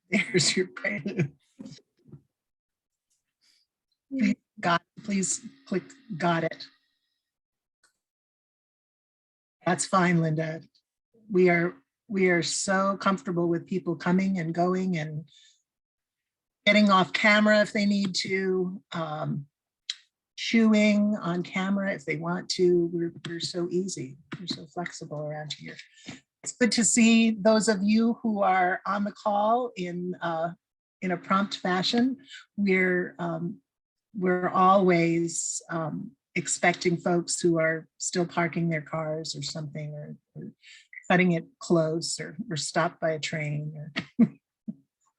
There's your prelude. Please click got it. That's fine, Linda. We are so comfortable with people coming and going and getting off camera if they need to, chewing on camera if they want to. We're so easy. We're so flexible around here. It's good to see those of you who are on the call in a prompt fashion. We're always expecting folks who are still parking their cars or something, or cutting it close, or stopped by a train, or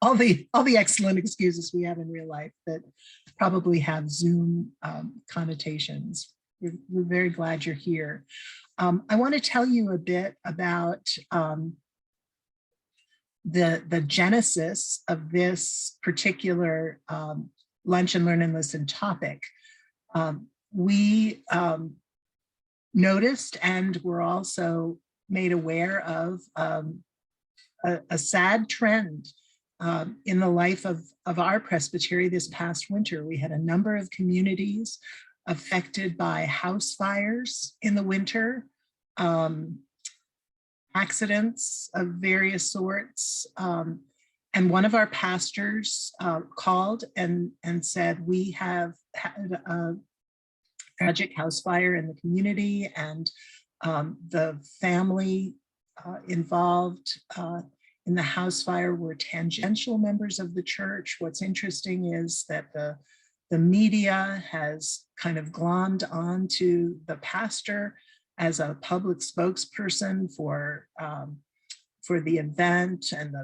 all the excellent excuses we have in real life that probably have Zoom connotations. We're very glad you're here. I want to tell you a bit about the genesis of this particular Lunch and Learn and Listen topic. We noticed and were also made aware of a sad trend in the life of our presbytery this past winter. We had a number of communities affected by house fires in the winter, accidents of various sorts. And one of our pastors called and said, we have had a tragic house fire in the community, and the family involved in the house fire were tangential members of the church. What's interesting is that the media has kind of glommed onto the pastor as a public spokesperson for the event and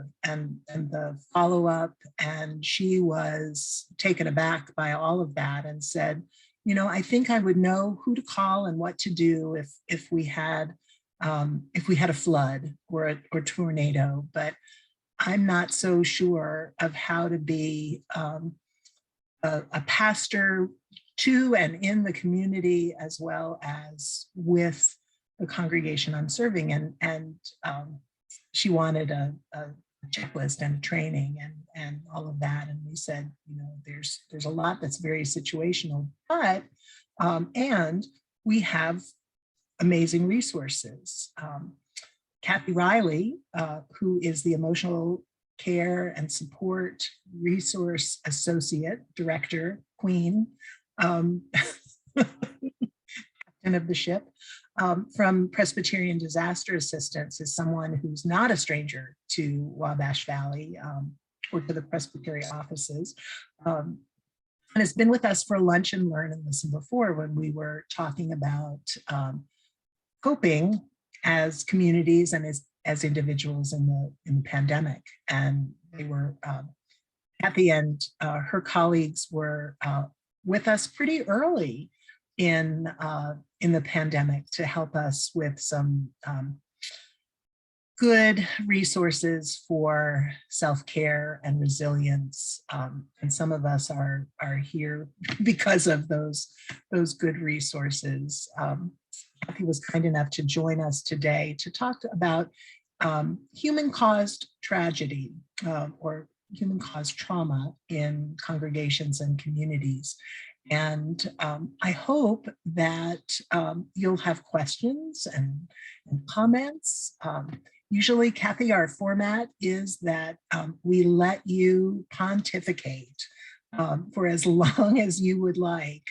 the follow-up, and she was taken aback by all of that and said, you know, I think I would know who to call and what to do if we had a flood or a tornado, but I'm not so sure of how to be a pastor to and in the community, as well as with the congregation I'm serving. And she wanted a checklist and training and all of that. And we said, you know, there's a lot that's very situational, but and we have amazing resources. Kathy Riley, who is the emotional care and support resource associate director, queen, captain of the ship, from Presbyterian Disaster Assistance, is someone who's not a stranger to Wabash Valley or to the Presbyterian offices, and has been with us for Lunch and Learn and Listen before, when we were talking about coping as communities and as individuals in the pandemic. And they were at the end, her colleagues were with us pretty early in the pandemic to help us with some good resources for self-care and resilience. And some of us are here because of those good resources. Kathy was kind enough to join us today to talk about human-caused tragedy or human-caused trauma in congregations and communities. And I hope that you'll have questions and comments. Usually, Kathy, our format is that we let you pontificate for as long as you would like,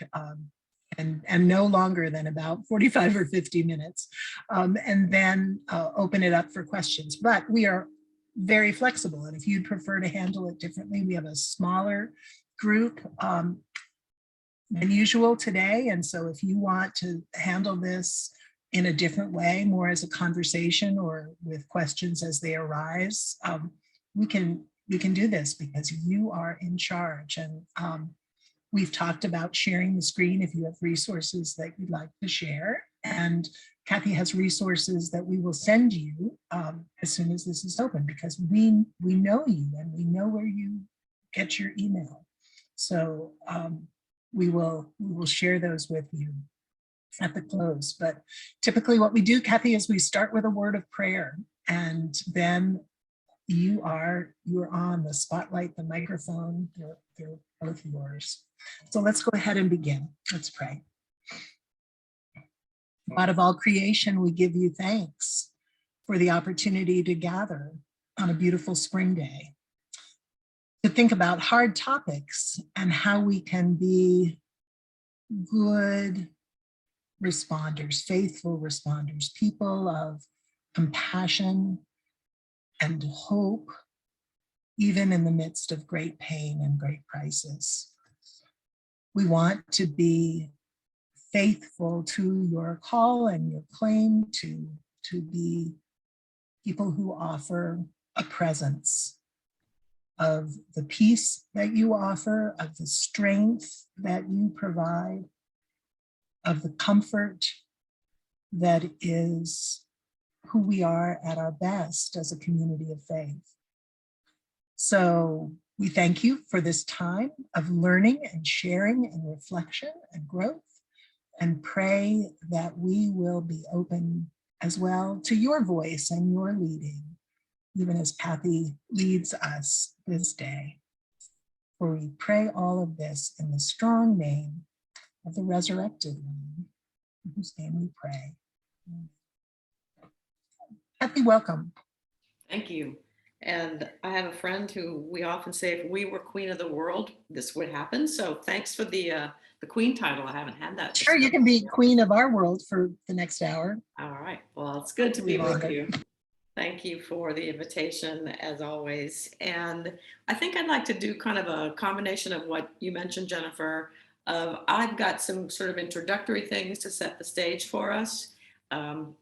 and no longer than about 45 or 50 minutes, and then open it up for questions. But we are very flexible, and if you'd prefer to handle it differently, we have a smaller group than usual today. And so if you want to handle this in a different way, more as a conversation or with questions as they arise, we can do this because you are in charge. And we've talked about sharing the screen if you have resources that you'd like to share. And Kathy has resources that we will send you as soon as this is open, because we know you and we know where you get your email. So we will share those with you at the close. But typically what we do, Kathy, is we start with a word of prayer, and then you are on the spotlight, the microphone, they're both yours. So let's go ahead and begin. Let's pray. God of all creation, we give you thanks for the opportunity to gather on a beautiful spring day, to think about hard topics and how we can be good responders, faithful responders, people of compassion and hope, even in the midst of great pain and great crisis. We want to be faithful to your call and your claim to be people who offer a presence of the peace that you offer, of the strength that you provide, of the comfort that is who we are at our best as a community of faith. So we thank you for this time of learning and sharing and reflection and growth, and pray that we will be open as well to your voice and your leading, even as Kathy leads us this day. For we pray all of this in the strong name of the resurrected one, in whose name we pray. Kathy, welcome. Thank you. And I have a friend who we often say, if we were queen of the world, this would happen. So thanks for the queen title. I haven't had that. Sure, you can be queen of our world for the next hour. All right. Well, it's good to be with you. Thank you for the invitation, as always. And I think I'd like to do kind of a combination of what you mentioned, Jennifer. I've got some sort of introductory things to set the stage for us, and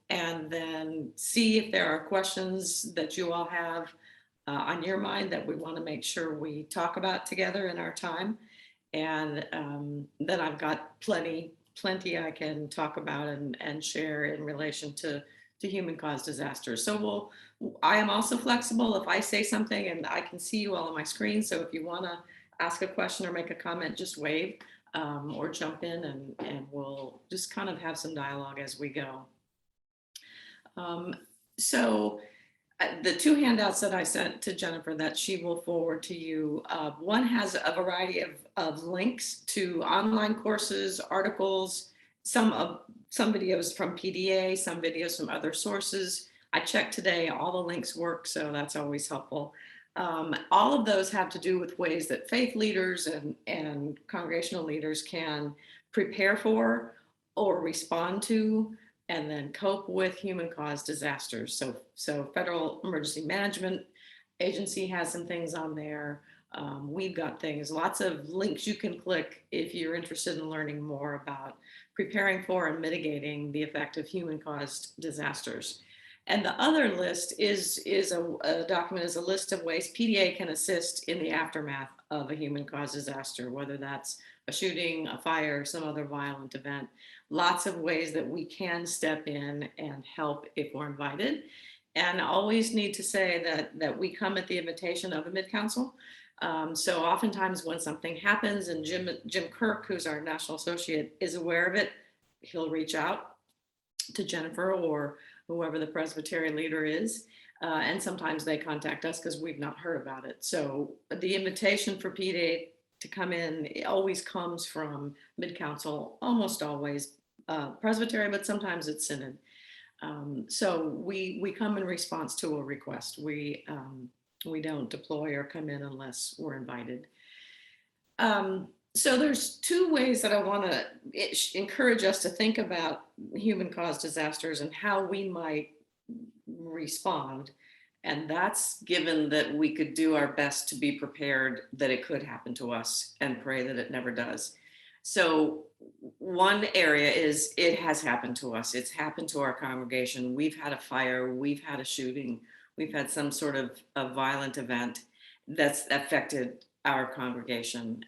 then see if there are questions that you all have on your mind that we want to make sure we talk about together in our time. And then I've got plenty I can talk about and share in relation to human caused disasters. So I am also flexible. If I say something and I can see you all on my screen, so if you want to ask a question or make a comment, just wave or jump in, and we'll just kind of have some dialogue as we go. So the two handouts that I sent to Jennifer that she will forward to you, one has a variety of links to online courses, articles, some videos from PDA, some videos from other sources. I checked today, all the links work, so that's always helpful. All of those have to do with ways that faith leaders and congregational leaders can prepare for or respond to and then cope with human caused disasters. So Federal Emergency Management Agency has some things on there. We've got things, lots of links you can click if you're interested in learning more about preparing for and mitigating the effect of human caused disasters. And the other list is a document, is a list of ways PDA can assist in the aftermath of a human caused disaster, whether that's a shooting, a fire, some other violent event. Lots of ways that we can step in and help if we're invited. And I always need to say that we come at the invitation of a mid-council. So oftentimes when something happens and Jim Kirk, who's our national associate, is aware of it, he'll reach out to Jennifer or whoever the Presbyterian leader is. And sometimes they contact us because we've not heard about it. So the invitation for PDA to come in, it always comes from mid-council, almost always Presbyterian, but sometimes it's synod. So we come in response to a request. We don't deploy or come in unless we're invited. So there's two ways that I want to encourage us to think about human caused disasters and how we might respond. And that's given that we could do our best to be prepared that it could happen to us and pray that it never does. So one area is it has happened to us. It's happened to our congregation. We've had a fire, we've had a shooting, we've had some sort of a violent event that's affected our congregation.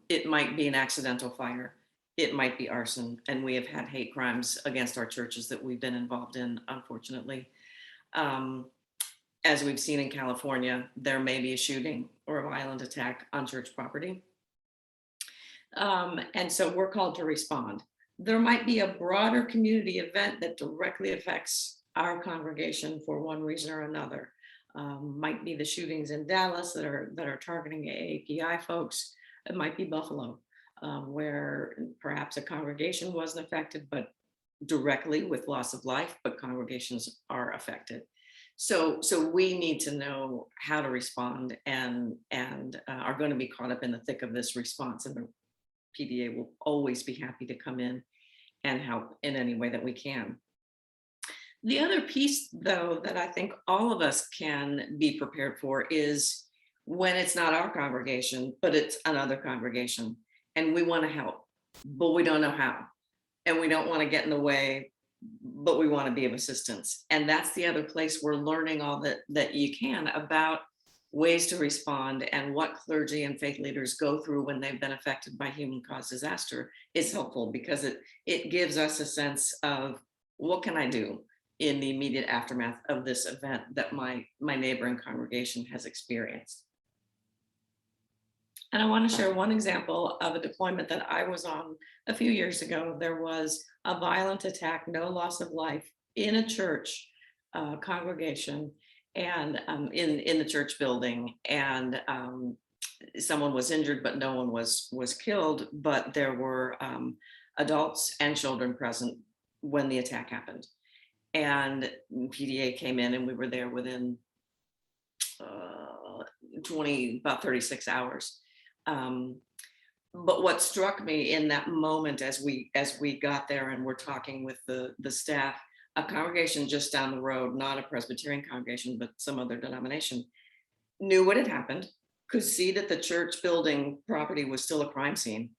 It might be an accidental fire. It might be arson. And we have had hate crimes against our churches that we've been involved in, unfortunately. As we've seen in California, there may be a shooting or a violent attack on church property. And so we're called to respond. There might be a broader community event that directly affects our congregation for one reason or another. Might be the shootings in Dallas that are targeting AAPI folks. It might be Buffalo, where perhaps a congregation wasn't affected, but directly with loss of life, but congregations are affected. So we need to know how to respond, and are going to be caught up in the thick of this response. And the PDA will always be happy to come in and help in any way that we can. The other piece, though, that I think all of us can be prepared for is when it's not our congregation, but it's another congregation, and we want to help, but we don't know how, and we don't want to get in the way, but we want to be of assistance. And that's the other place we're learning all that you can about ways to respond, and what clergy and faith leaders go through when they've been affected by human caused disaster is helpful, because it gives us a sense of what can I do in the immediate aftermath of this event that my neighboring congregation has experienced. And I want to share one example of a deployment that I was on a few years ago. There was a violent attack, no loss of life, in a church congregation, and in the church building, and someone was injured, but no one was killed. But there were adults and children present when the attack happened. And PDA came in, and we were there within about 36 hours. But what struck me in that moment, as we got there and we're talking with the staff, a congregation just down the road, not a Presbyterian congregation, but some other denomination, knew what had happened, could see that the church building property was still a crime scene,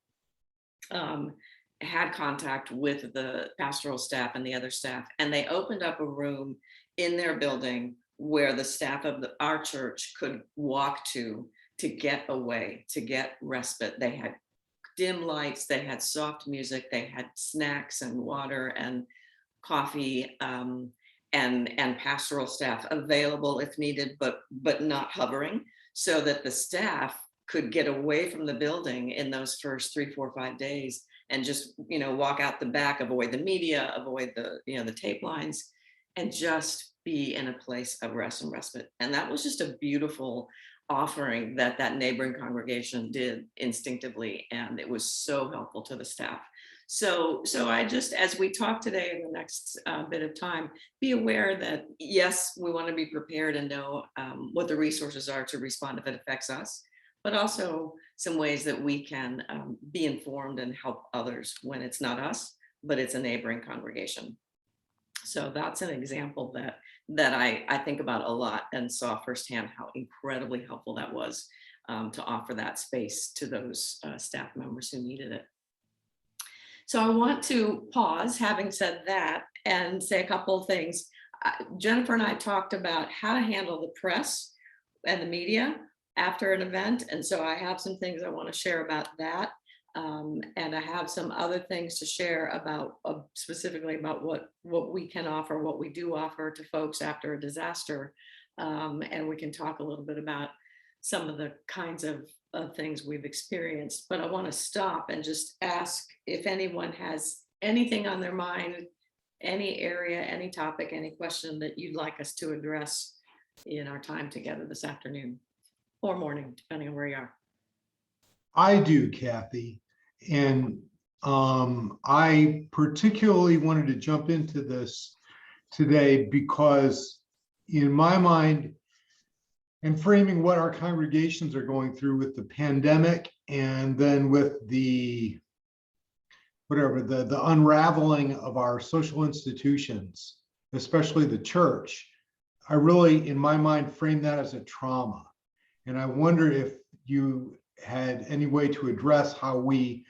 had contact with the pastoral staff and the other staff, and they opened up a room in their building where the staff of our church could walk to get away, to get respite. They had dim lights, they had soft music, they had snacks and water and coffee, and pastoral staff available if needed, but not hovering, so that the staff could get away from the building in those first 3, 4, 5 days and just, walk out the back, avoid the media, avoid the tape lines, and just be in a place of rest and respite. And that was just a beautiful offering that neighboring congregation did instinctively, and it was so helpful to the staff. So I just, as we talk today in the next bit of time, be aware that yes, we want to be prepared and know what the resources are to respond if it affects us, but also some ways that we can be informed and help others when it's not us, but it's a neighboring congregation. So that's an example that I think about a lot, and saw firsthand how incredibly helpful that was to offer that space to those staff members who needed it. So I want to pause, having said that, and say a couple of things. Jennifer and I talked about how to handle the press and the media after an event. And so I have some things I want to share about that. And I have some other things to share about specifically about what we can offer, what we do offer to folks after a disaster. And we can talk a little bit about some of the kinds of things we've experienced. But I want to stop and just ask if anyone has anything on their mind, any area, any topic, any question that you'd like us to address in our time together this afternoon or morning, depending on where you are. I do, Kathy. And I particularly wanted to jump into this today because in my mind, and framing what our congregations are going through with the pandemic, and then with the unraveling of our social institutions, especially the church, I really, in my mind, frame that as a trauma. And I wonder if you had any way to address how we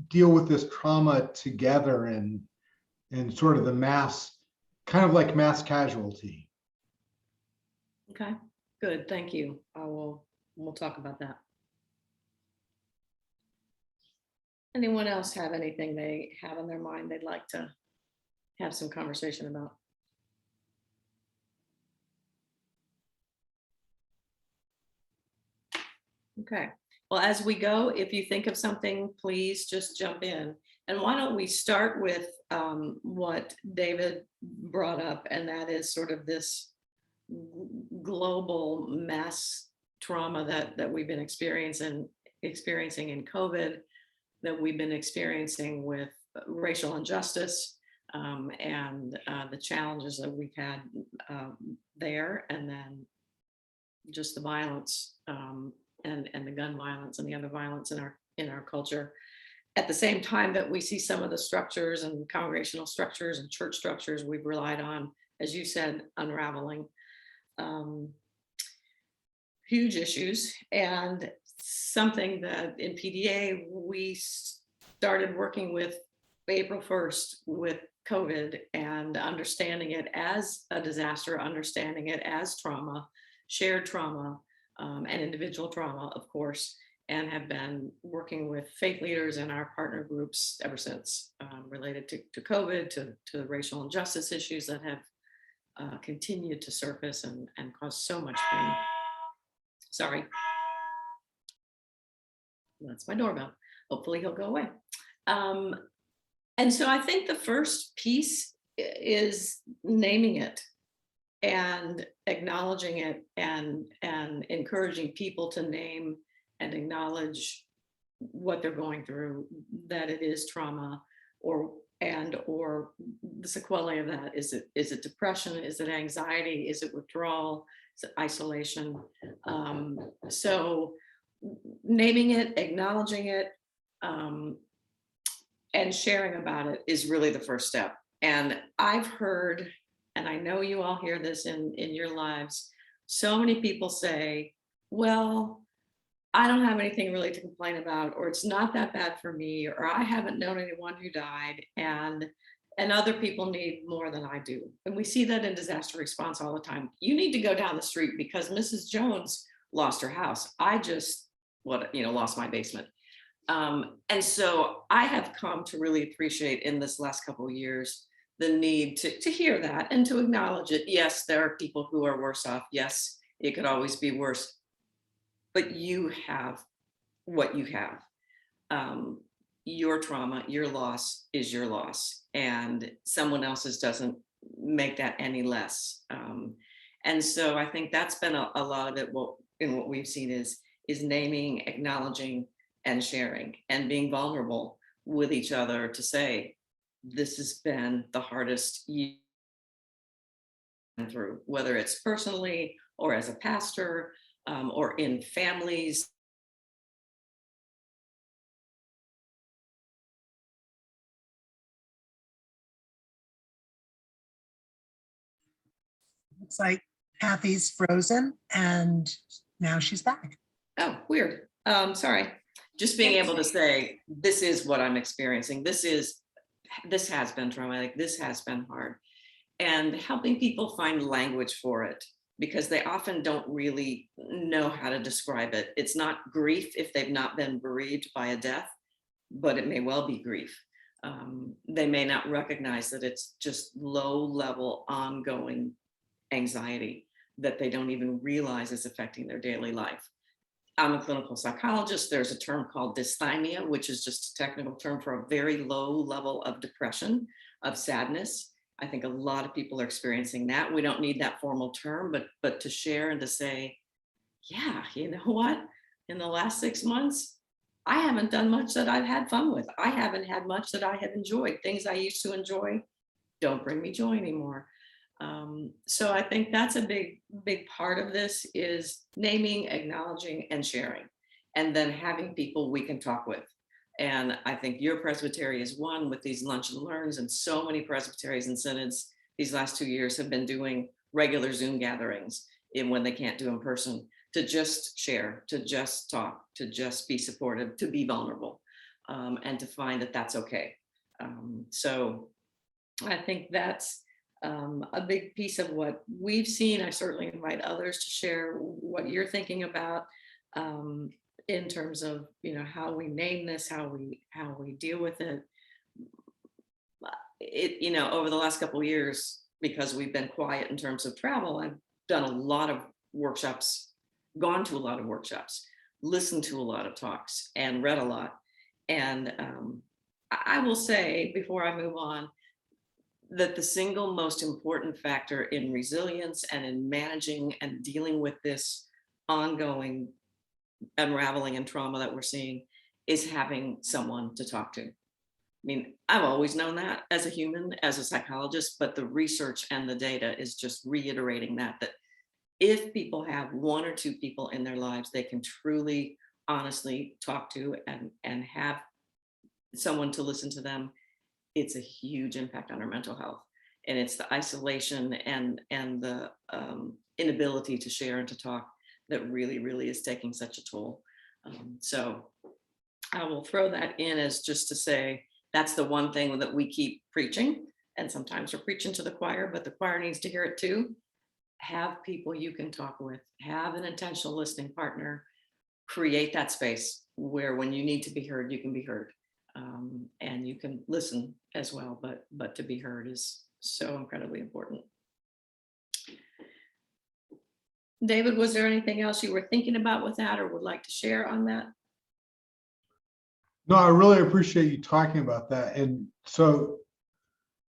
deal with this trauma together and sort of the mass, kind of like mass casualty. Okay, good, thank you. We'll talk about that. Anyone else have anything they have in their mind they'd like to have some conversation about? Okay, well, as we go, if you think of something, please just jump in. And why don't we start with what David brought up, and that is sort of this global mass trauma that we've been experiencing in COVID, that we've been experiencing with racial injustice, and the challenges that we've had there, and then just the violence, and the gun violence and the other violence in our culture. At the same time that we see some of the structures and congregational structures and church structures we've relied on, as you said, unraveling. Huge issues, and something that in PDA we started working with April 1st with COVID, and understanding it as a disaster, understanding it as trauma, shared trauma, and individual trauma, of course, and have been working with faith leaders and our partner groups ever since, related to COVID, to the racial injustice issues that have continued to surface and cause so much pain. Sorry. That's my doorbell. Hopefully he'll go away. And so I think the first piece is naming it and acknowledging it, and encouraging people to name and acknowledge what they're going through, that it is trauma, or the sequelae of that. Is it depression? Is it anxiety? Is it withdrawal? Is it isolation? So naming it, acknowledging it, and sharing about it is really the first step. And I've heard, and I know you all hear this in your lives, so many people say, well, I don't have anything really to complain about, or it's not that bad for me, or I haven't known anyone who died, and other people need more than I do. And we see that in disaster response all the time. You need to go down the street because Mrs. Jones lost her house. I just, lost my basement. And so I have come to really appreciate in this last couple of years the need to hear that and to acknowledge it. Yes, there are people who are worse off. Yes, it could always be worse. But you have what you have. Your trauma, your loss is your loss, and someone else's doesn't make that any less. And so I think that's been a lot of it. What we've seen is naming, acknowledging, and sharing, and being vulnerable with each other to say, this has been the hardest year through, whether it's personally or as a pastor, or in families. Looks like Kathy's frozen and now she's back. Oh, weird. Sorry. Just being able to say, this is what I'm experiencing. This has been traumatic. This has been hard. And helping people find language for it, because they often don't really know how to describe it. It's not grief if they've not been bereaved by a death, but it may well be grief. They may not recognize that it's just low-level ongoing anxiety that they don't even realize is affecting their daily life. I'm a clinical psychologist. There's a term called dysthymia, which is just a technical term for a very low level of depression, of sadness. I think a lot of people are experiencing that. We don't need that formal term, but to share and to say, yeah, you know what? In the last 6 months, I haven't done much that I've had fun with. I haven't had much that I have enjoyed. Things I used to enjoy don't bring me joy anymore. So I think that's a big part of this, is naming, acknowledging, and sharing, and then having people we can talk with. And I think your presbytery is one with these lunch and learns, and so many presbyteries and synods these last 2 years have been doing regular Zoom gatherings when they can't do in person, to just share, to just talk, to just be supportive, to be vulnerable, and to find that that's okay. So I think that's a big piece of what we've seen. I certainly invite others to share what you're thinking about, in terms of, how we name this, how we deal with it. Over the last couple of years, because we've been quiet in terms of travel, I've done a lot of workshops, gone to a lot of workshops, listened to a lot of talks, and read a lot. And I will say, before I move on, that the single most important factor in resilience and in managing and dealing with this ongoing unraveling and trauma that we're seeing is having someone to talk to. I mean, I've always known that as a human, as a psychologist, but the research and the data is just reiterating that if people have one or two people in their lives they can truly, honestly talk to and have someone to listen to them, it's a huge impact on our mental health. And it's the isolation and the inability to share and to talk that really, really is taking such a toll. So I will throw that in as just to say, that's the one thing that we keep preaching. And sometimes we're preaching to the choir, but the choir needs to hear it too. Have people you can talk with, have an intentional listening partner, create that space where when you need to be heard, you can be heard. And you can listen as well, but to be heard is so incredibly important. David, was there anything else you were thinking about with that or would like to share on that? No, I really appreciate you talking about that. And so,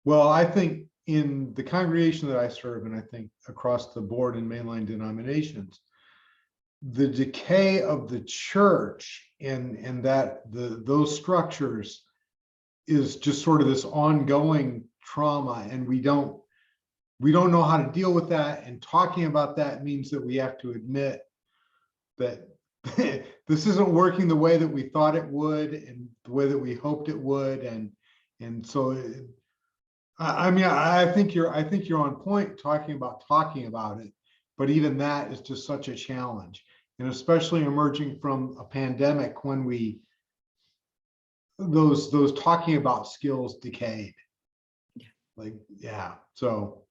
well, I think in the congregation that I serve, and I think across the board in mainline denominations, the decay of the church and that those structures is just sort of this ongoing trauma, and we don't know how to deal with that. And talking about that means that we have to admit that this isn't working the way that we thought it would and the way that we hoped it would. And so I mean, I think you're on point talking about it, but even that is just such a challenge. And especially emerging from a pandemic when those talking about skills decayed. Yeah. Like, yeah. So,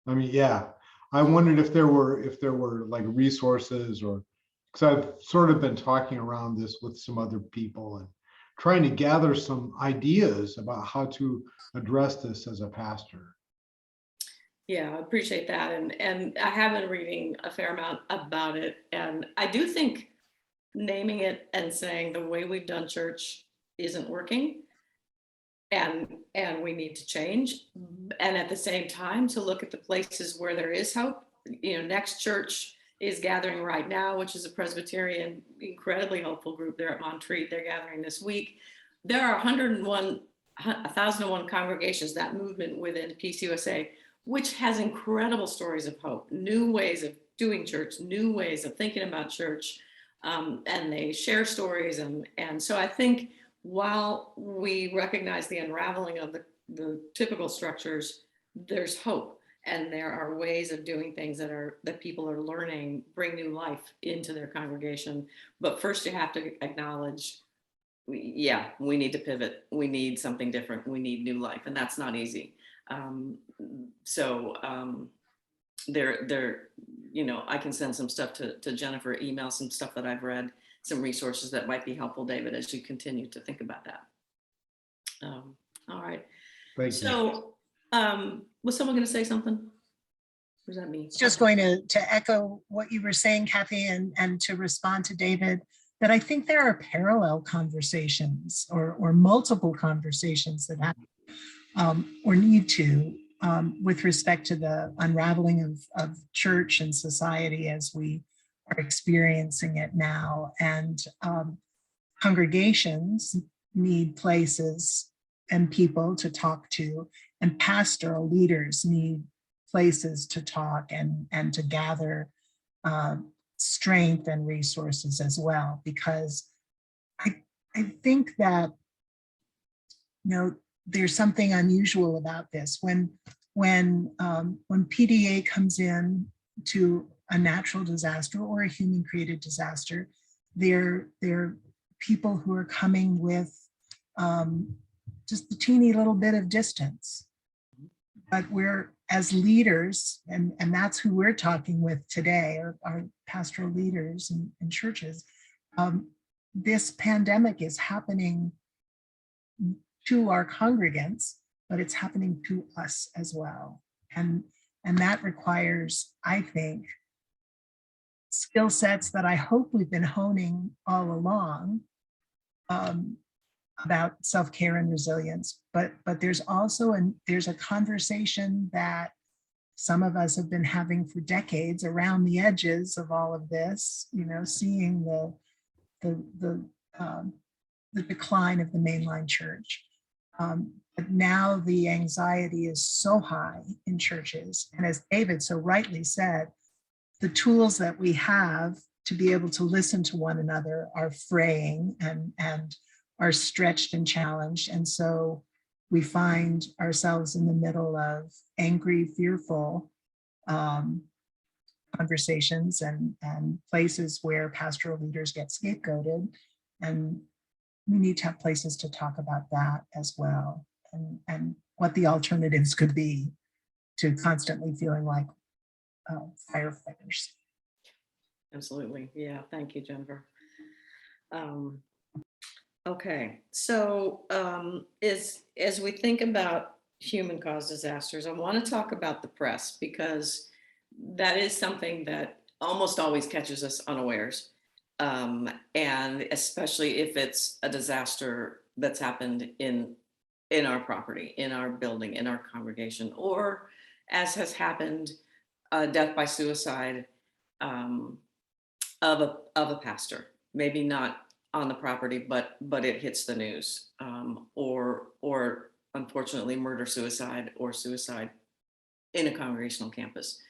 I mean, yeah, I wondered if there were like resources, or because I've sort of been talking around this with some other people and trying to gather some ideas about how to address this as a pastor. Yeah, I appreciate that. And I have been reading a fair amount about it. And I do think naming it and saying the way we've done church isn't working and we need to change. And at the same time, to look at the places where there is hope. You know, Next Church is gathering right now, which is a Presbyterian, incredibly hopeful group there at Montreat. They're gathering this week. There are 1,001 congregations, that movement within PCUSA, which has incredible stories of hope, new ways of doing church, new ways of thinking about church, and they share stories. And so I think while we recognize the unraveling of the typical structures, there's hope. And there are ways of doing things that people are learning, bring new life into their congregation. But first you have to acknowledge, we need to pivot. We need something different. We need new life. And that's not easy. I can send some stuff to Jennifer, email some stuff that I've read, some resources that might be helpful, David, as you continue to think about that. All right. Thank you. So, was someone going to say something? What does that mean? Just going to echo what you were saying, Kathy, and to respond to David, that I think there are parallel conversations or multiple conversations that happen or need to with respect to the unraveling of church and society as we are experiencing it now. And congregations need places and people to talk to, and pastoral leaders need places to talk and to gather strength and resources as well, because I think that, there's something unusual about this. When PDA comes in to a natural disaster or a human created disaster, they're people who are coming with just a teeny little bit of distance. But we're, as leaders, and that's who we're talking with today, our pastoral leaders in churches, this pandemic is happening to our congregants, but it's happening to us as well. And that requires, I think, skill sets that I hope we've been honing all along, about self-care and resilience, but there's also there's a conversation that some of us have been having for decades around the edges of all of this, you know, seeing the decline of the mainline church. But now the anxiety is so high in churches. And as David so rightly said, the tools that we have to be able to listen to one another are fraying and are stretched and challenged. And so we find ourselves in the middle of angry, fearful conversations and places where pastoral leaders get scapegoated. And we need to have places to talk about that as well, and what the alternatives could be to constantly feeling like firefighters. Absolutely. Yeah. Thank you, Jennifer. Okay. So as we think about human caused disasters, I want to talk about the press, because that is something that almost always catches us unawares. And especially if it's a disaster that's happened in our property, in our building, in our congregation, or as has happened, death by suicide of a pastor, maybe not on the property, but it hits the news, or unfortunately murder suicide or suicide in a congregational campus.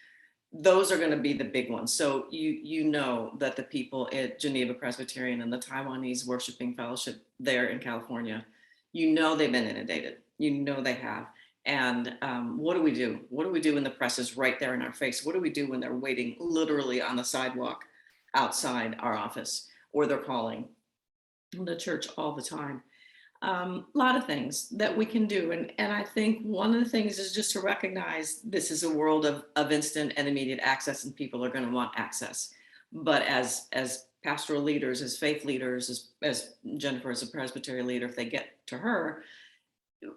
Those are going to be the big ones. So you know that the people at Geneva Presbyterian and the Taiwanese worshiping fellowship there in California, you know they've been inundated. You know they have. And what do we do? What do we do when the press is right there in our face? What do we do when they're waiting literally on the sidewalk outside our office, or they're calling the church all the time? A lot of things that we can do. And I think one of the things is just to recognize this is a world of instant and immediate access, and people are going to want access. But as pastoral leaders, as faith leaders, as Jennifer is a Presbyterian leader, if they get to her,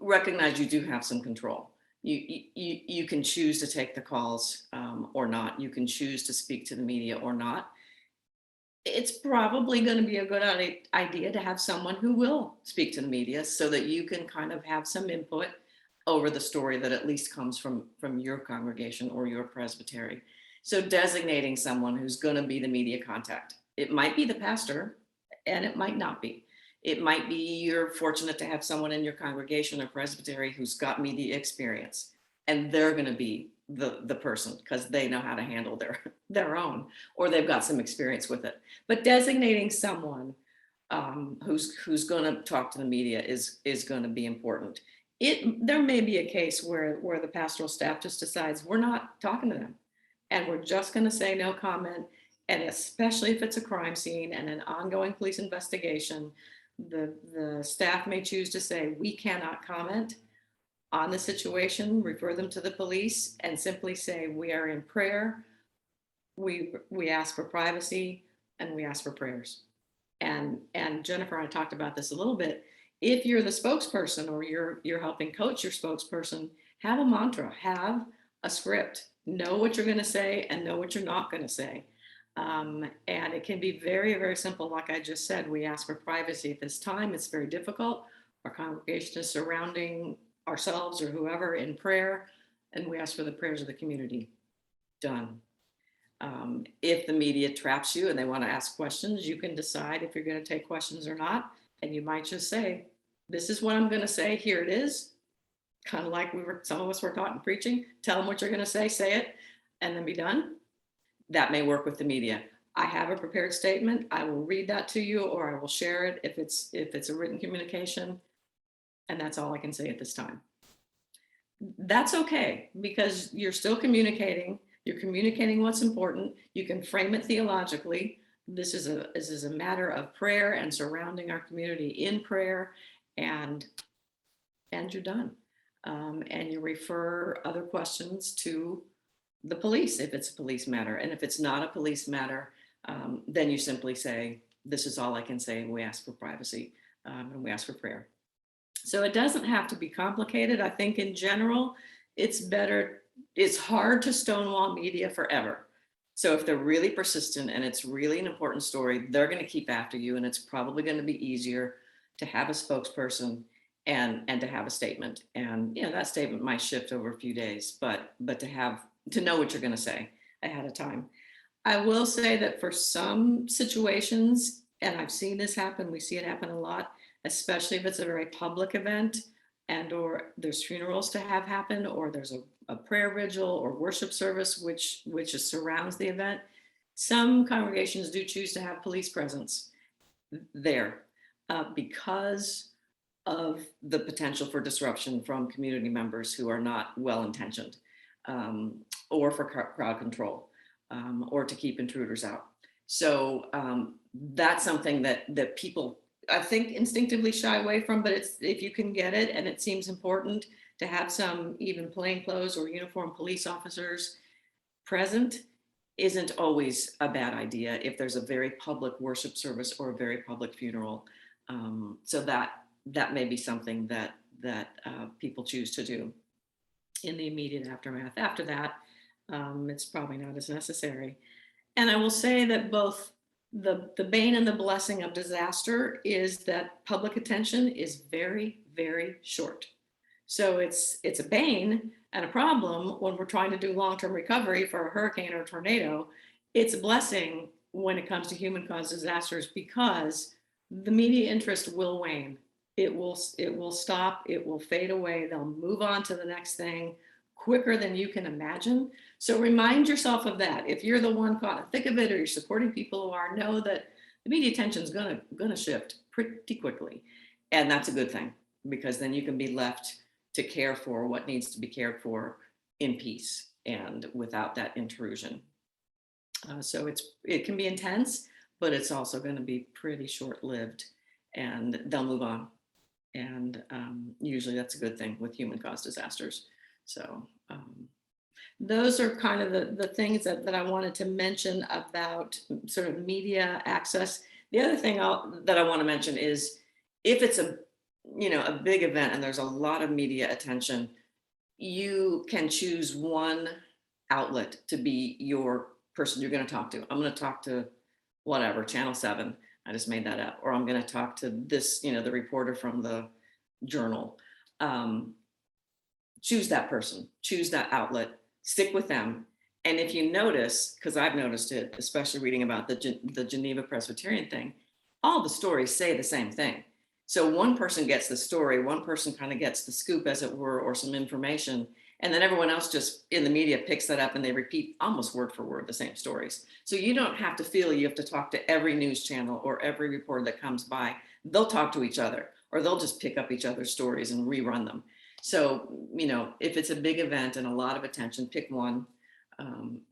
recognize you do have some control. You can choose to take the calls or not. You can choose to speak to the media or not. It's probably going to be a good idea to have someone who will speak to the media, so that you can kind of have some input over the story that at least comes from your congregation or your presbytery. So designating someone who's going to be the media contact. It might be the pastor, and it might not be. It might be you're fortunate to have someone in your congregation or presbytery who's got media experience, and they're going to be the person, because they know how to handle their own, or they've got some experience with it. But designating someone who's going to talk to the media is going to be important. There may be a case where the pastoral staff just decides we're not talking to them, and we're just going to say no comment. And especially if it's a crime scene and an ongoing police investigation, the staff may choose to say we cannot comment on the situation, refer them to the police, and simply say we are in prayer. We ask for privacy, and we ask for prayers. And Jennifer and I talked about this a little bit. If you're the spokesperson, or you're helping coach your spokesperson, have a mantra, have a script, know what you're going to say and know what you're not going to say. And it can be very, very simple. Like I just said, we ask for privacy at this time. It's very difficult. Our congregation is surrounding ourselves or whoever in prayer, and we ask for the prayers of the community. Done. If the media traps you and they want to ask questions, you can decide if you're going to take questions or not. And you might just say, this is what I'm going to say. Here it is. Kind of like some of us were taught in preaching. Tell them what you're going to say it, and then be done. That may work with the media. I have a prepared statement. I will read that to you, or I will share it if it's a written communication. And that's all I can say at this time. That's okay, because you're still communicating. You're communicating what's important. You can frame it theologically. This is a matter of prayer and surrounding our community in prayer, and you're done. And you refer other questions to the police if it's a police matter. And if it's not a police matter, then you simply say, this is all I can say, and we ask for privacy, and we ask for prayer. So it doesn't have to be complicated. I think in general, it's hard to stonewall media forever. So if they're really persistent and it's really an important story, they're going to keep after you, and it's probably going to be easier to have a spokesperson and to have a statement. And that statement might shift over a few days, but to know what you're going to say ahead of time. I will say that for some situations, and I've seen this happen, we see it happen a lot, especially if it's a very public event and or there's funerals to have happen, or there's a prayer vigil or worship service which surrounds the event. Some congregations do choose to have police presence there because of the potential for disruption from community members who are not well-intentioned, or for crowd control, or to keep intruders out. So that's something that people, I think, instinctively shy away from, but if you can get it and it seems important to have some even plainclothes or uniformed police officers present, isn't always a bad idea if there's a very public worship service or a very public funeral. So that may be something that people choose to do in the immediate aftermath. After that, it's probably not as necessary. And I will say that both the bane and the blessing of disaster is that public attention is very, very short. So it's a bane and a problem when we're trying to do long-term recovery for a hurricane or a tornado. It's a blessing when it comes to human-caused disasters, because the media interest will wane. It will stop, it will fade away. They'll move on to the next thing quicker than you can imagine. So remind yourself of that. If you're the one caught in the thick of it, or you're supporting people who are, know that the media attention is gonna shift pretty quickly. And that's a good thing, because then you can be left to care for what needs to be cared for in peace and without that intrusion. So it can be intense, but it's also going to be pretty short-lived, and they'll move on. And usually that's a good thing with human-caused disasters. So those are kind of the things that I wanted to mention about sort of media access. The other thing that I want to mention is, if it's a big event and there's a lot of media attention, you can choose one outlet to be your person you're going to talk to. I'm going to talk to whatever, Channel 7. I just made that up. Or I'm going to talk to this, the reporter from the Journal. Choose that person, choose that outlet, stick with them. And if you notice, because I've noticed it, especially reading about the Geneva Presbyterian thing, all the stories say the same thing. So one person gets the story, one person kind of gets the scoop, as it were, or some information, and then everyone else just in the media picks that up and they repeat almost word for word the same stories. So you don't have to feel you have to talk to every news channel or every reporter that comes by. They'll talk to each other, or they'll just pick up each other's stories and rerun them. So, if it's a big event and a lot of attention, pick one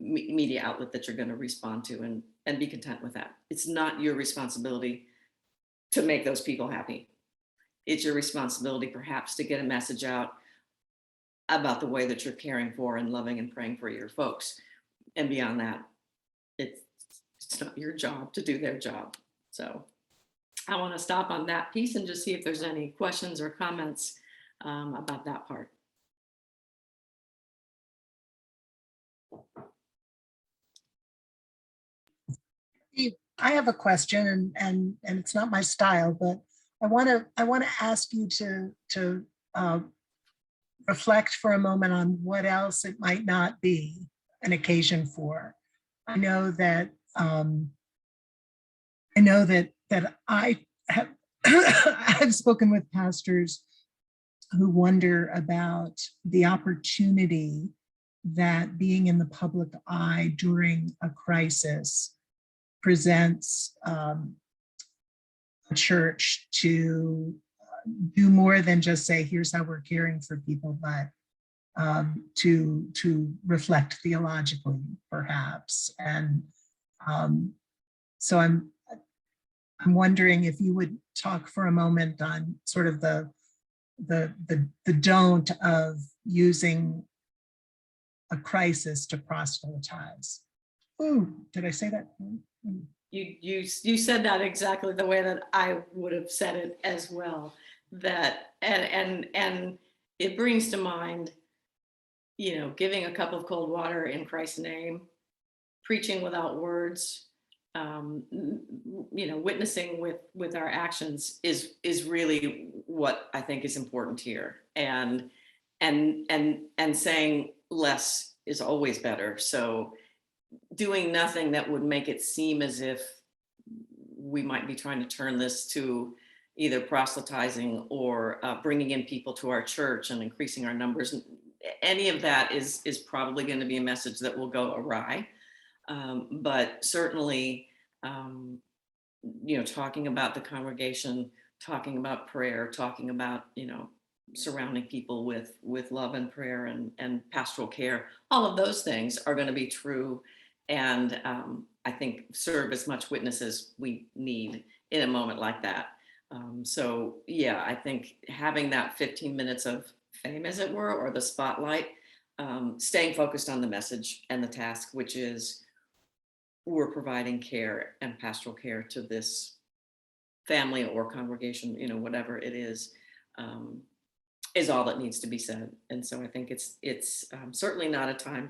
media outlet that you're going to respond to, and be content with that. It's not your responsibility to make those people happy. It's your responsibility perhaps to get a message out about the way that you're caring for and loving and praying for your folks. And beyond that, it's not your job to do their job. So I want to stop on that piece and just see if there's any questions or comments about that part. I have a question, and it's not my style, but I want to ask you to reflect for a moment on what else it might not be an occasion for. I know that I have I've spoken with pastors who wonder about the opportunity that being in the public eye during a crisis presents a church to do more than just say, here's how we're caring for people, but to reflect theologically, perhaps. And so I'm wondering if you would talk for a moment on sort of the don't of using a crisis to proselytize. Ooh, did I say that? You said that exactly the way that I would have said it as well. That and it brings to mind, giving a cup of cold water in Christ's name, preaching without words, witnessing with our actions is really what I think is important here. And saying less is always better. So doing nothing that would make it seem as if we might be trying to turn this to either proselytizing or bringing in people to our church and increasing our numbers. Any of that is probably going to be a message that will go awry. But certainly, talking about the congregation, talking about prayer, talking about, surrounding people with love and prayer and pastoral care, all of those things are going to be true. And I think serve as much witness as we need in a moment like that. So yeah, I think having that 15 minutes of fame, as it were, or the spotlight, staying focused on the message and the task, which is we're providing care and pastoral care to this family or congregation, whatever it is all that needs to be said. And so I think it's certainly not a time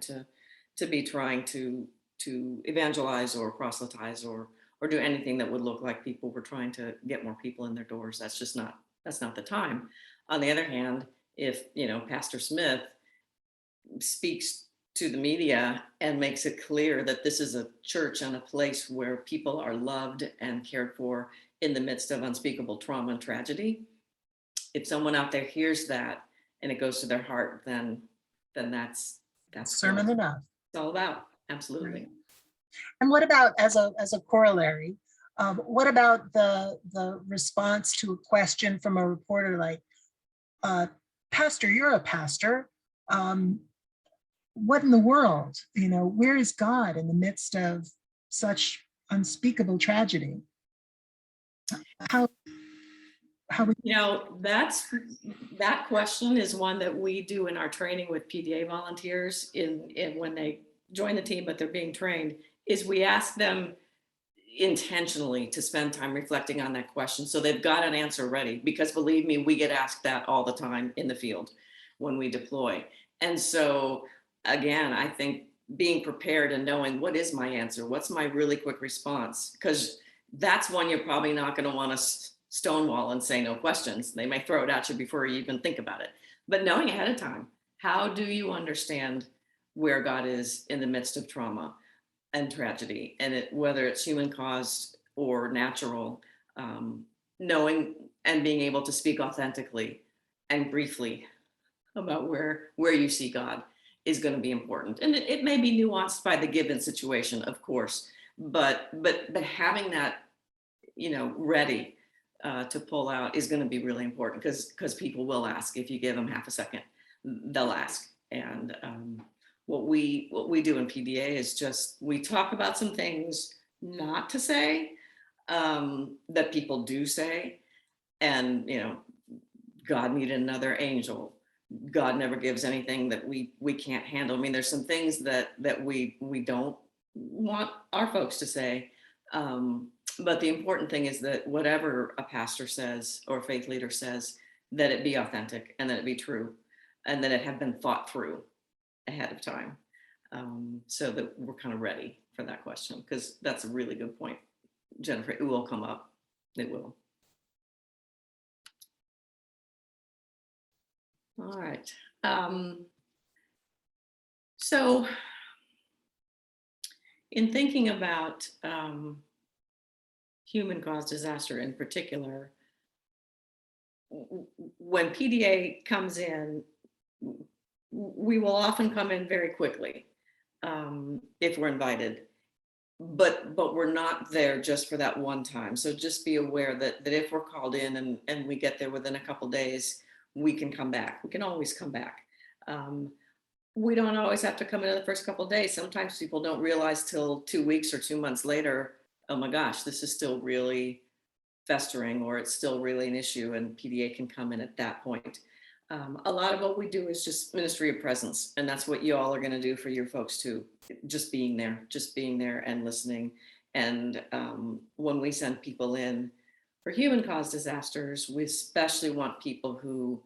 to be trying to evangelize or proselytize or do anything that would look like people were trying to get more people in their doors. That's not the time. On the other hand, if Pastor Smith speaks to the media and makes it clear that this is a church and a place where people are loved and cared for in the midst of unspeakable trauma and tragedy, if someone out there hears that and it goes to their heart, then that's sermon what enough. it's all about. Absolutely. Right. And what about as a corollary? What about the response to a question from a reporter like, "Pastor, you're a pastor. What in the world? Where is God in the midst of such unspeakable tragedy?" How we that question is one that we do in our training with PDA volunteers in when they join the team, but they're being trained, is we ask them intentionally to spend time reflecting on that question so they've got an answer ready, because believe me, we get asked that all the time in the field when we deploy. And so again, I think being prepared and knowing what is my answer, what's my really quick response, because that's one you're probably not going to want to stonewall and say no questions. They may throw it at you before you even think about it. But knowing ahead of time, how do you understand where God is in the midst of trauma and tragedy, and whether it's human caused or natural, knowing and being able to speak authentically and briefly about where you see God is going to be important. And it may be nuanced by the given situation, of course, but having that, ready to pull out is going to be really important, because people will ask. If you give them half a second, they'll ask. And what we do in PDA is just, we talk about some things not to say that people do say. And God needed another angel. God never gives anything that we can't handle. I mean, there's some things that we don't want our folks to say. But the important thing is that whatever a pastor says or a faith leader says, that it be authentic and that it be true, and that it have been thought through ahead of time, so that we're kind of ready for that question, because that's a really good point, Jennifer. It will come up. It will. All right. So in thinking about human caused disaster in particular, when PDA comes in, we will often come in very quickly if we're invited, but we're not there just for that one time. So just be aware that if we're called in and we get there within a couple days, we can come back. We can always come back. We don't always have to come in the first couple of days. Sometimes people don't realize till 2 weeks or 2 months later, oh my gosh, this is still really festering, or it's still really an issue, and PDA can come in at that point. A lot of what we do is just ministry of presence, and that's what you all are going to do for your folks too. Just being there and listening. And when we send people in for human caused disasters, we especially want people who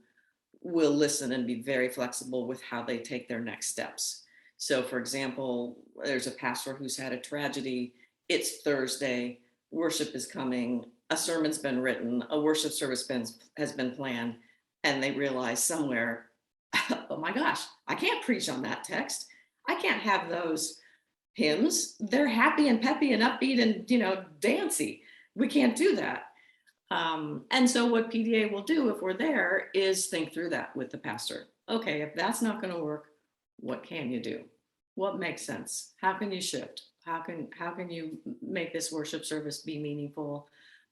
will listen and be very flexible with how they take their next steps. So for example, there's a pastor who's had a tragedy it's Thursday, worship is coming, a sermon's been written, a worship service has been planned, and they realize somewhere, oh my gosh, I can't preach on that text. I can't have those hymns. They're happy and peppy and upbeat and, dancey. We can't do that. And so what PDA will do if we're there is think through that with the pastor. Okay, if that's not going to work, what can you do? What makes sense? How can you shift? How can you make this worship service be meaningful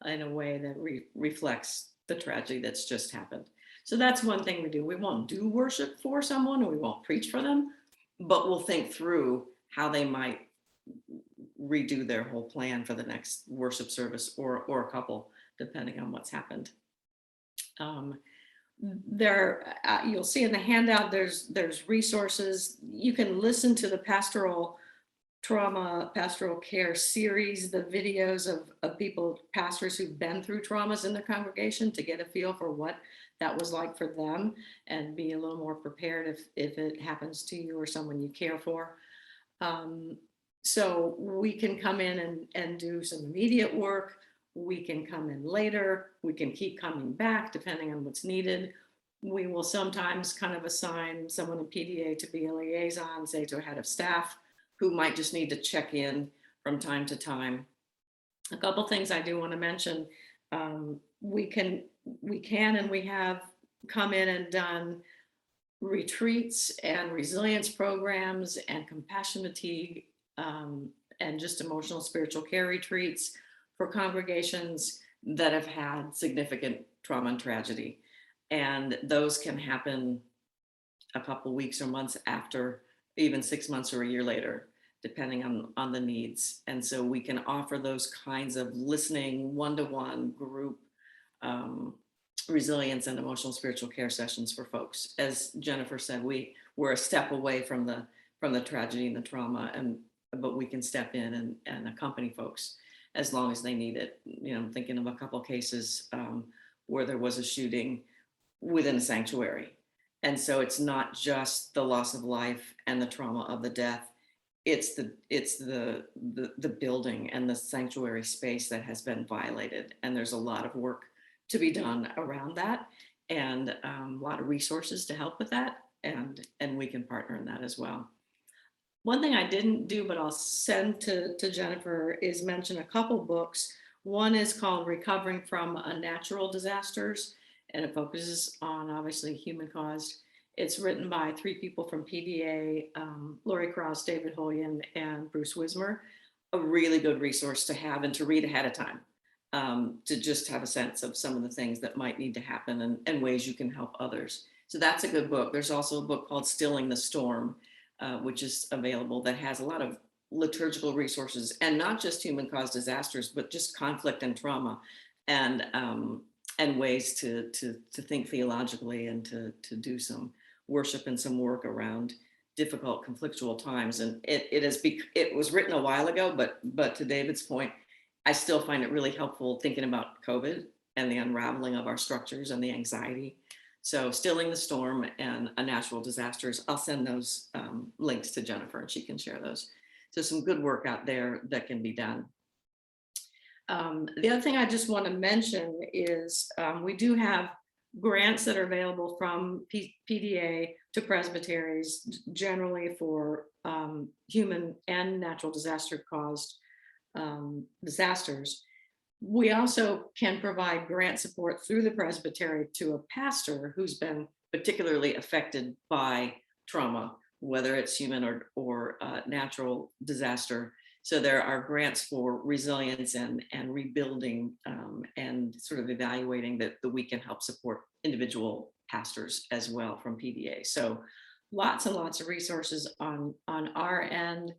in a way that reflects the tragedy that's just happened? So that's one thing we do. We won't do worship for someone, or we won't preach for them, but we'll think through how they might redo their whole plan for the next worship service or a couple, depending on what's happened. You'll see in the handout, there's resources. You can listen to the pastoral care series, the videos of pastors who've been through traumas in their congregation, to get a feel for what that was like for them and be a little more prepared if it happens to you or someone you care for. So we can come in and do some immediate work. We can come in later. We can keep coming back depending on what's needed. We will sometimes kind of assign someone in PDA to be a liaison, say to a head of staff, who might just need to check in from time to time. A couple things I do want to mention. We can and we have come in and done retreats and resilience programs and compassion fatigue and just emotional spiritual care retreats for congregations that have had significant trauma and tragedy. And those can happen a couple weeks or months after, even 6 months or a year later, depending on the needs. And so we can offer those kinds of listening, one-to-one group resilience and emotional spiritual care sessions for folks. As Jennifer said, we're a step away from the tragedy and the trauma, but we can step in and accompany folks as long as they need it. I'm thinking of a couple of cases where there was a shooting within a sanctuary. And so it's not just the loss of life and the trauma of the death. It's the building and the sanctuary space that has been violated. And there's a lot of work to be done around that, and a lot of resources to help with that. And we can partner in that as well. One thing I didn't do, but I'll send to Jennifer, is mention a couple books. One is called Recovering from Natural Disasters, and it focuses on obviously human caused. It's written by 3 people from PDA, Lori Krause, David Holyen, and Bruce Wismer. A really good resource to have and to read ahead of time, to just have a sense of some of the things that might need to happen and ways you can help others. So that's a good book. There's also a book called Stilling the Storm, which is available, that has a lot of liturgical resources, and not just human caused disasters, but just conflict and trauma, and ways to think theologically and to do some worship and some work around difficult conflictual times. And it was written a while ago, but to David's point, I still find it really helpful thinking about COVID and the unraveling of our structures and the anxiety. So Stilling the Storm and A Natural Disasters, I'll send those links to Jennifer and she can share those. So some good work out there that can be done. The other thing I just want to mention is we do have grants that are available from PDA to presbyteries, generally for human and natural disaster caused disasters. We also can provide grant support through the presbytery to a pastor who's been particularly affected by trauma, whether it's human or natural disaster. So there are grants for resilience and rebuilding and sort of evaluating that we can help support individual pastors as well from PDA. So lots and lots of resources on our end.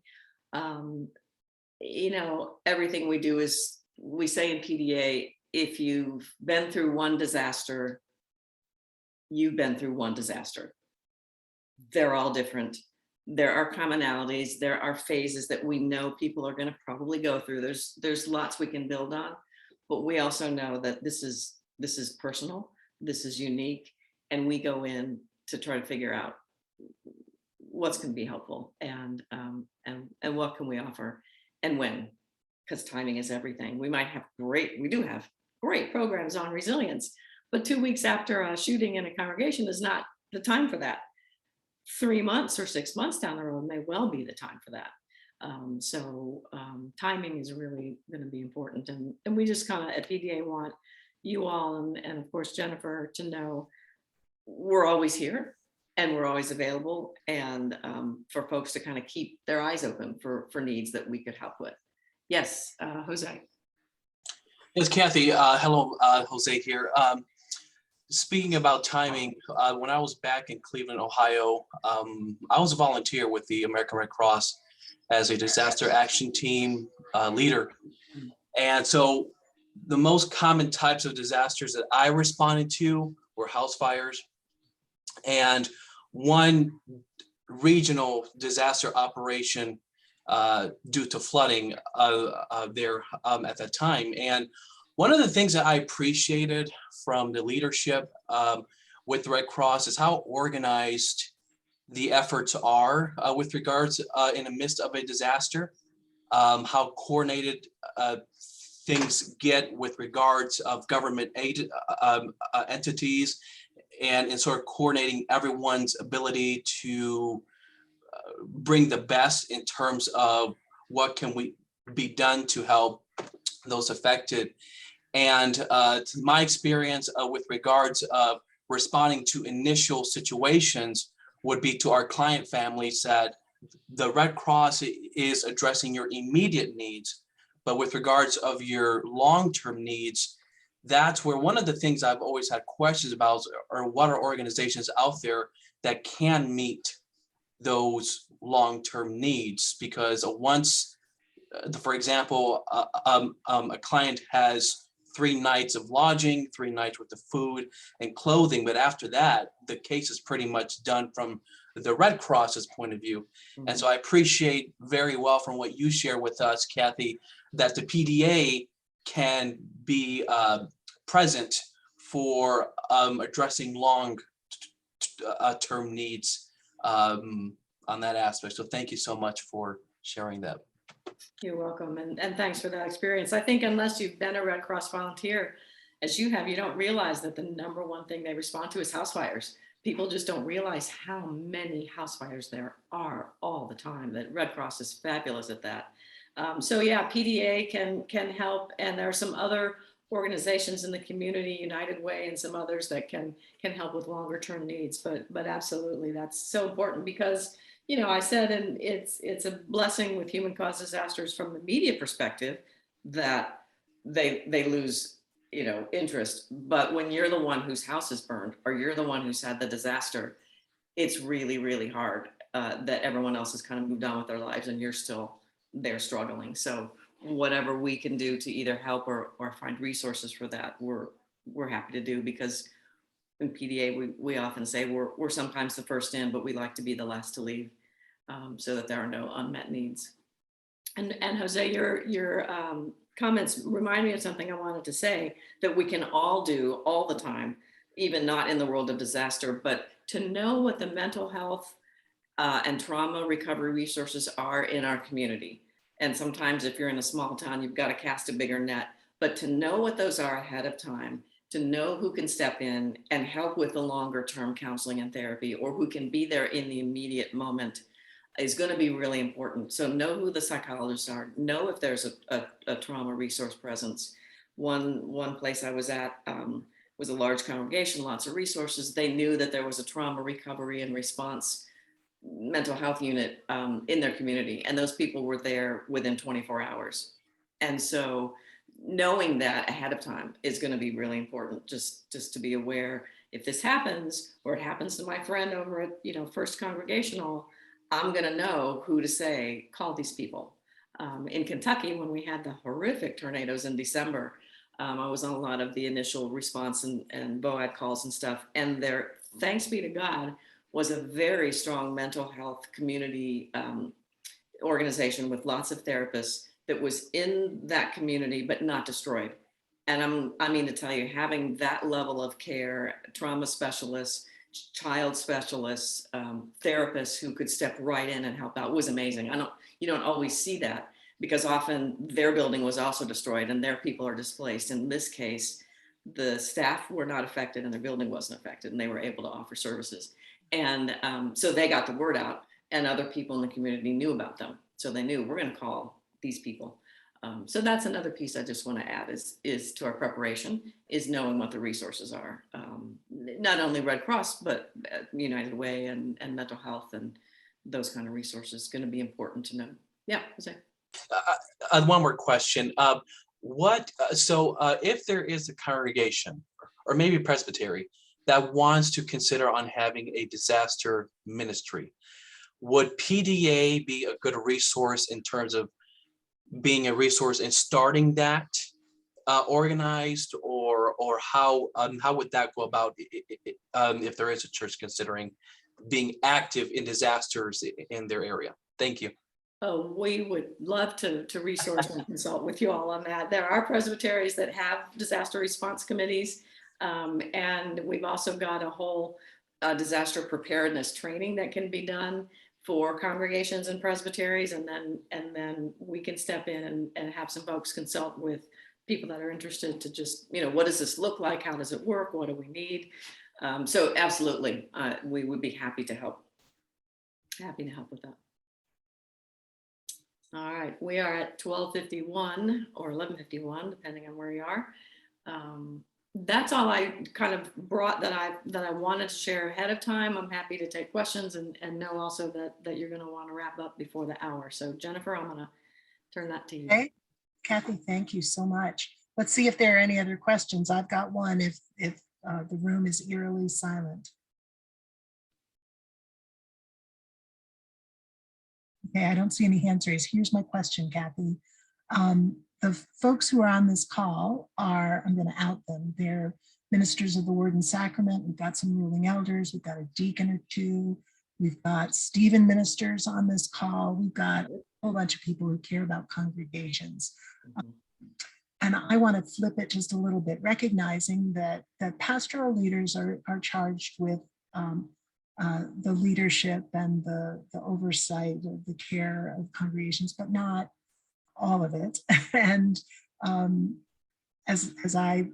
Everything we do is, we say in PDA, if you've been through one disaster, you've been through one disaster. They're all different. There are commonalities. There are phases that we know people are going to probably go through. There's lots we can build on, but we also know that this is personal. This is unique, and we go in to try to figure out what's going to be helpful and what can we offer and when. because timing is everything. We do have great programs on resilience, but 2 weeks after a shooting in a congregation is not the time for that. 3 months or 6 months down the road may well be the time for that. Timing is really going to be important. And we just kind of at PDA want you all and of course Jennifer to know we're always here and we're always available, and for folks to kind of keep their eyes open for needs that we could help with. Yes, Jose. Yes, Kathy. Hello, Jose here. Speaking about timing, when I was back in Cleveland, Ohio, I was a volunteer with the American Red Cross as a disaster action team leader. And so the most common types of disasters that I responded to were house fires. And one regional disaster operation due to flooding there at that time. And one of the things that I appreciated from the leadership with the Red Cross is how organized the efforts are with regards in the midst of a disaster, how coordinated things get with regards of government aid entities, and in sort of coordinating everyone's ability to bring the best in terms of what can be done to help those affected. And to my experience with regards of responding to initial situations would be to our client families that the Red Cross is addressing your immediate needs, but with regards of your long-term needs, that's where one of the things I've always had questions about are what are organizations out there that can meet those long-term needs, because once, for example, a client has 3 nights of lodging, 3 nights worth of food and clothing, but after that, the case is pretty much done from the Red Cross's point of view. Mm-hmm. And so I appreciate very well from what you share with us, Kathy, that the PDA can be present for addressing long-term needs on that aspect. So thank you so much for sharing that. You're welcome. And thanks for that experience. I think unless you've been a Red Cross volunteer, as you have, you don't realize that the number one thing they respond to is house fires. People just don't realize how many house fires there are all the time. That Red Cross is fabulous at that. So yeah, PDA can help. And there are some other organizations in the community, United Way and some others that can help with longer term needs. But absolutely, that's so important because, you know, I said, and it's a blessing with human caused disasters from the media perspective that they lose, you know, interest. But when you're the one whose house is burned or you're the one who's had the disaster, it's really, really hard that everyone else has kind of moved on with their lives and you're still there struggling. So whatever we can do to either help or find resources for that, we're happy to do, because in PDA, we often say we're sometimes the first in, but we like to be the last to leave, so that there are no unmet needs. And Jose, your comments remind me of something I wanted to say that we can all do all the time, even not in the world of disaster, but to know what the mental health and trauma recovery resources are in our community. And sometimes if you're in a small town, you've got to cast a bigger net, but to know what those are ahead of time, to know who can step in and help with the longer term counseling and therapy, or who can be there in the immediate moment, is going to be really important. So know who the psychologists are, know if there's a trauma resource presence. One place I was at was a large congregation, lots of resources. They knew that there was a trauma recovery and response mental health unit in their community, and those people were there within 24 hours. And so knowing that ahead of time is going to be really important, just to be aware if this happens, or it happens to my friend over at, you know, First Congregational, I'm going to know who to say, call these people. In Kentucky, when we had the horrific tornadoes in December, I was on a lot of the initial response and BOAD calls and stuff, and there, thanks be to God, was a very strong mental health community organization with lots of therapists that was in that community, but not destroyed. And I mean to tell you, having that level of care, trauma specialists, child specialists, therapists who could step right in and help out was amazing. You don't always see that. because often their building was also destroyed and their people are displaced. In this case, the staff were not affected and their building wasn't affected, and they were able to offer services. And so they got the word out, and other people in the community knew about them. So they knew, we're going to call these people. So that's another piece I just want to add is to our preparation, is knowing what the resources are. Not only Red Cross, but United Way and mental health and those kind of resources, going to be important to know. Yeah, Jose. One more question. If there is a congregation or maybe a presbytery that wants to consider on having a disaster ministry, would PDA be a good resource in terms of being a resource in starting that organized, or how would that go about if there is a church considering being active in disasters in their area? Thank you. Oh, we would love to resource and consult with you all on that. There are presbyteries that have disaster response committees, and we've also got a whole disaster preparedness training that can be done for congregations and presbyteries, and then we can step in and have some folks consult with people that are interested to just, what does this look like? How does it work? What do we need? So absolutely, we would be happy to help. Happy to help with that. All right, we are at 12:51 or 11:51, depending on where you are. That's all I kind of brought that I wanted to share ahead of time. I'm happy to take questions and know also that you're going to want to wrap up before the hour. So Jennifer, I'm going to turn that to you. Okay, Kathy, thank you so much. Let's see if there are any other questions. I've got one if the room is eerily silent. Okay, I don't see any hands raised. Here's my question, Kathy. The folks who are on this call are, I'm going to out them, they're ministers of the word and sacrament. We've got some ruling elders. We've got a deacon or two. We've got Stephen ministers on this call. We've got a whole bunch of people who care about congregations. And I want to flip it just a little bit, recognizing that pastoral leaders are charged with the leadership and the oversight of the care of congregations, but not all of it. And as I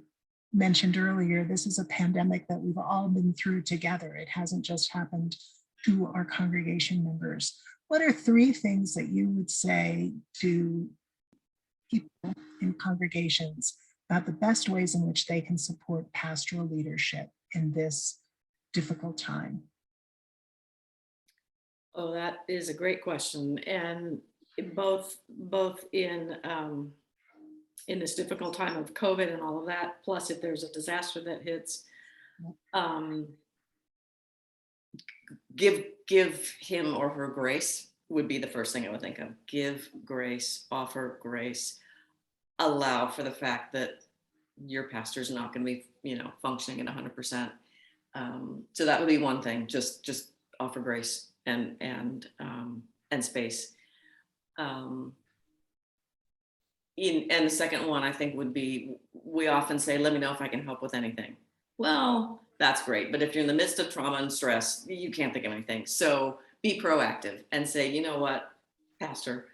mentioned earlier, this is a pandemic that we've all been through together. It hasn't just happened to our congregation members. What are 3 things that you would say to people in congregations about the best ways in which they can support pastoral leadership in this difficult time? Oh, that is a great question. And both in this difficult time of COVID and all of that, plus if there's a disaster that hits, give him or her grace would be the first thing I would think of. Give grace, offer grace, allow for the fact that your pastor is not going to be, functioning at 100%. So that would be one thing. Just offer grace and space. And the second one I think would be, we often say, let me know if I can help with anything. Well, that's great. But if you're in the midst of trauma and stress, you can't think of anything. So be proactive and say, you know what, Pastor,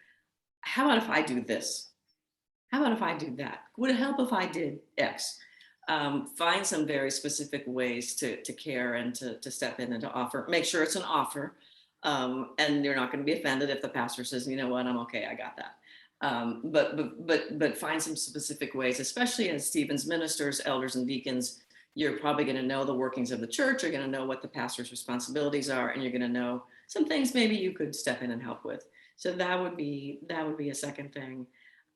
how about if I do this? How about if I do that? Would it help if I did X? Find some very specific ways to care and to step in and to offer. Make sure it's an offer. And you're not going to be offended if the pastor says, you know what, I'm okay, I got that. But find some specific ways, especially as Stephen's ministers, elders, and deacons. You're probably going to know the workings of the church. You're going to know what the pastor's responsibilities are, and you're going to know some things maybe you could step in and help with. So that would be a second thing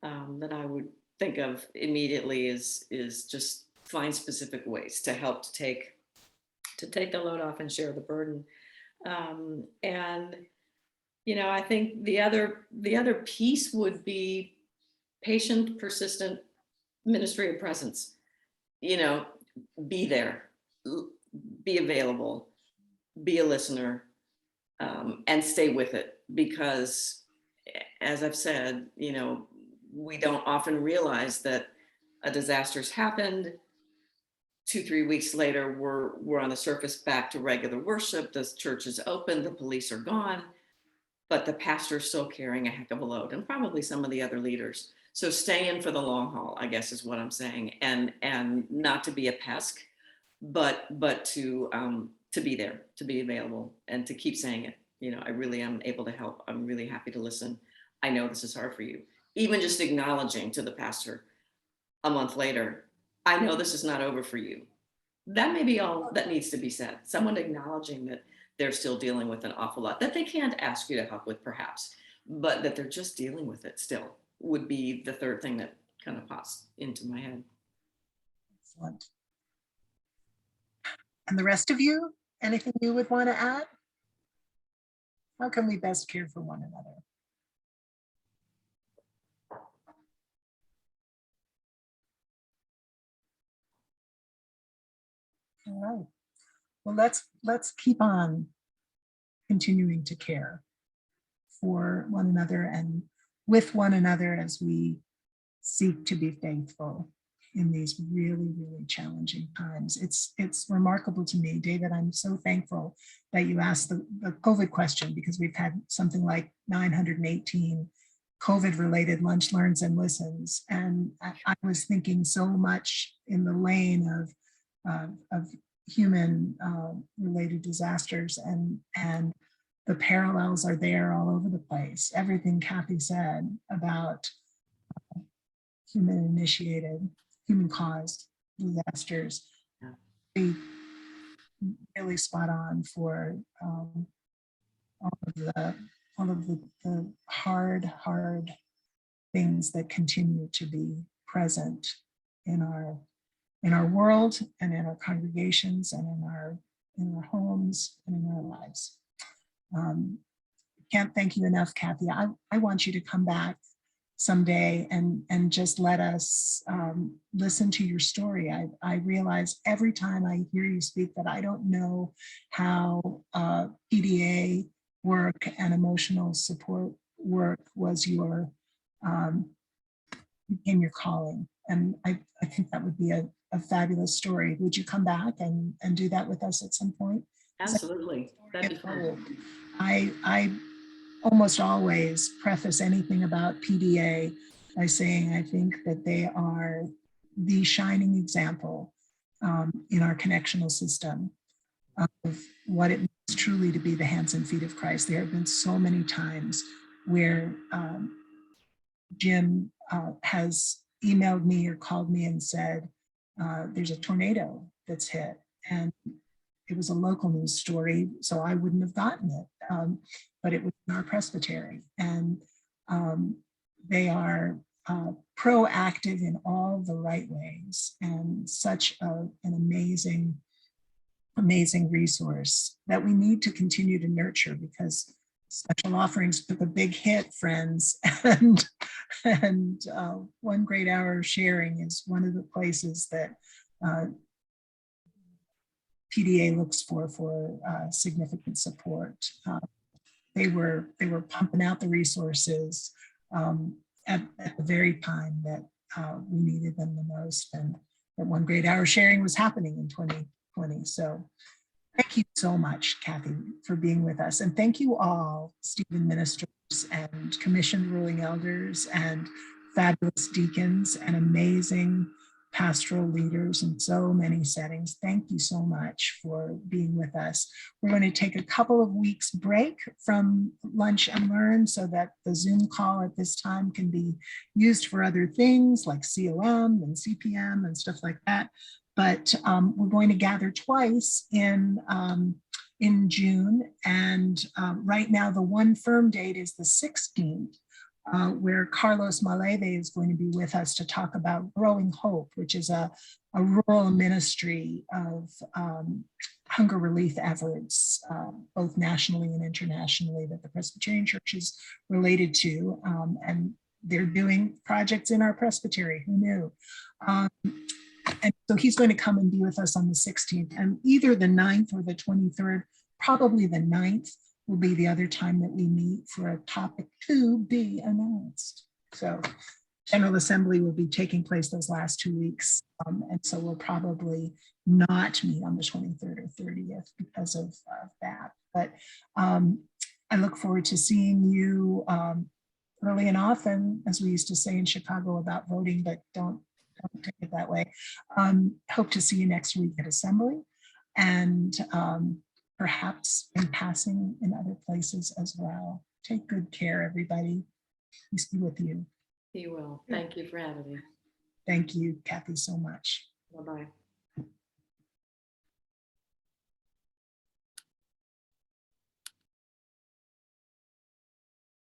that I would think of immediately is just find specific ways to help to take the load off and share the burden. And I think the other piece would be patient, persistent ministry of presence. Be there, be available, be a listener, and stay with it. Because as I've said, we don't often realize that a disaster's happened. 2-3 weeks later, we're on the surface back to regular worship. The church is open, the police are gone. but the pastor's still carrying a heck of a load, and probably some of the other leaders. So stay in for the long haul, I guess is what I'm saying, and not to be a pest, but to be there, to be available, and to keep saying it. You know, I really am able to help. I'm really happy to listen. I know this is hard for you. Even just acknowledging to the pastor a month later, I know this is not over for you. That may be all that needs to be said. Someone acknowledging that they're still dealing with an awful lot that they can't ask you to help with, perhaps, but that they're just dealing with it still would be the third thing that kind of pops into my head. Excellent. And the rest of you, anything you would want to add? How can we best care for one another? All right. Well, let's keep on continuing to care for one another and with one another as we seek to be faithful in these really, really challenging times. It's remarkable to me, David. I'm so thankful that you asked the COVID question, because we've had something like 918 COVID-related lunch, learns, and listens. And I was thinking so much in the lane of human related disasters, and the parallels are there all over the place. Everything Kathy said about human initiated, human caused disasters, be really spot on for all of the hard things that continue to be present in our world and in our congregations and in our homes and in our lives. Can't thank you enough, Kathy. I want you to come back someday and just let us listen to your story. I realize every time I hear you speak that I don't know how PDA work and emotional support work was became your calling. And I think that would be a fabulous story. Would you come back and do that with us at some point? Absolutely. That'd be fun. I almost always preface anything about PDA by saying I think that they are the shining example in our connectional system of what it means truly to be the hands and feet of Christ. There have been so many times where Jim has emailed me or called me and said, there's a tornado that's hit. And it was a local news story, so I wouldn't have gotten it. But it was in our Presbyterian. And they are proactive in all the right ways, and such an amazing resource that we need to continue to nurture, because special offerings took a big hit, friends. And One Great Hour of Sharing is one of the places that PDA looks for significant support. They were pumping out the resources at the very time that we needed them the most, and that One Great Hour Sharing was happening in 2020. So thank you so much, Kathy, for being with us. And thank you all, Stephen ministers and commissioned ruling elders and fabulous deacons and amazing pastoral leaders in so many settings. Thank you so much for being with us. We're going to take a couple of weeks break from Lunch and Learn so that the Zoom call at this time can be used for other things like COM and CPM and stuff like that. But we're going to gather twice in June. And right now, the one firm date is the 16th. Where Carlos Maleve is going to be with us to talk about Growing Hope, which is a rural ministry of hunger relief efforts, both nationally and internationally, that the Presbyterian Church is related to. And they're doing projects in our presbytery, who knew? And so he's going to come and be with us on the 16th, and either the 9th or the 23rd, probably the 9th, will be the other time that we meet for a topic to be announced. So General Assembly will be taking place those last 2 weeks. And so we'll probably not meet on the 23rd or 30th because of that. But I look forward to seeing you early and often, as we used to say in Chicago about voting, but don't take it that way. Hope to see you next week at Assembly, and perhaps in passing in other places as well. Take good care, everybody. Peace be with you. You will. Thank you for having me. Thank you, Kathy, so much. Bye-bye.